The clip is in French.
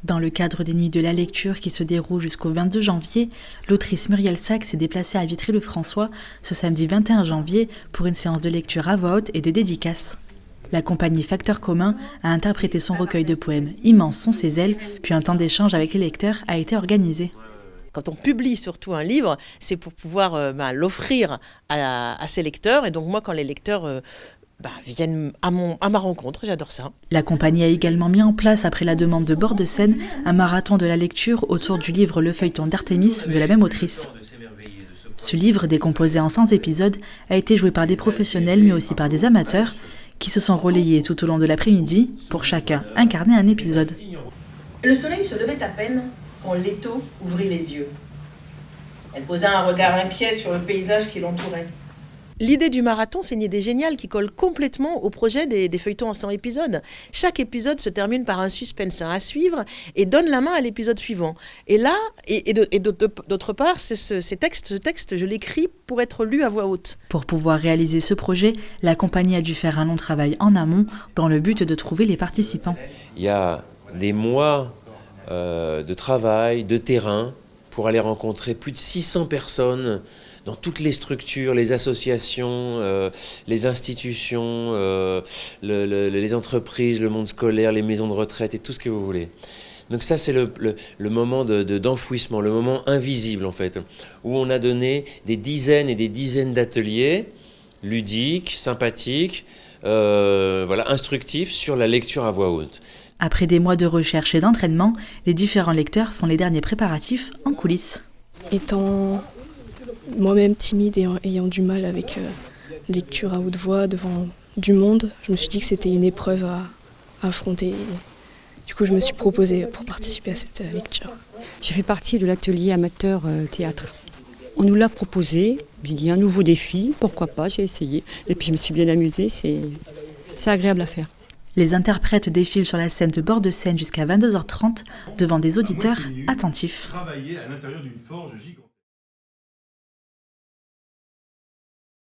Dans le cadre des Nuits de la lecture qui se déroulent jusqu'au 22 janvier, l'autrice Muriel Sacks s'est déplacée à Vitry-le-François ce samedi 21 janvier pour une séance de lecture à voix haute et de dédicaces. La compagnie Facteur Commun a interprété son recueil de poèmes « Immenses sont ses ailes », puis un temps d'échange avec les lecteurs a été organisé. Quand on publie surtout un livre, c'est pour pouvoir l'offrir à ses lecteurs. Et donc moi, quand les lecteurs viennent à ma rencontre, j'adore ça. La compagnie a également mis en place, après la demande de Bord de Seine, un marathon de la lecture autour du livre Le Feuilleton d'Artémis de la même autrice. Ce livre, décomposé en 100 épisodes, a été joué par des professionnels mais aussi par des amateurs qui se sont relayés tout au long de l'après-midi pour chacun incarner un épisode. Le soleil se levait à peine quand Leto ouvrit les yeux. Elle posa un regard inquiet sur le paysage qui l'entourait. L'idée du marathon, c'est une idée géniale qui colle complètement au projet des feuilletons en 100 épisodes. Chaque épisode se termine par un suspense à suivre et donne la main à l'épisode suivant. Et là, d'autre part, ce texte, je l'écris pour être lu à voix haute. Pour pouvoir réaliser ce projet, la compagnie a dû faire un long travail en amont dans le but de trouver les participants. Il y a des mois de travail, de terrain, pour aller rencontrer plus de 600 personnes dans toutes les structures, les associations, les institutions, les entreprises, le monde scolaire, les maisons de retraite et tout ce que vous voulez. Donc ça, c'est le moment d'enfouissement, le moment invisible en fait, où on a donné des dizaines et des dizaines d'ateliers ludiques, sympathiques, instructifs sur la lecture à voix haute. Après des mois de recherche et d'entraînement, les différents lecteurs font les derniers préparatifs en coulisses. Étant moi-même timide et ayant du mal avec lecture à haute voix devant du monde, je me suis dit que c'était une épreuve à affronter. Du coup, je me suis proposée pour participer à cette lecture. J'ai fait partie de l'atelier amateur théâtre. On nous l'a proposé, j'ai dit un nouveau défi, pourquoi pas, j'ai essayé. Et puis je me suis bien amusée, c'est agréable à faire. Les interprètes défilent sur la scène de Bord de Seine jusqu'à 22h30 devant des auditeurs attentifs.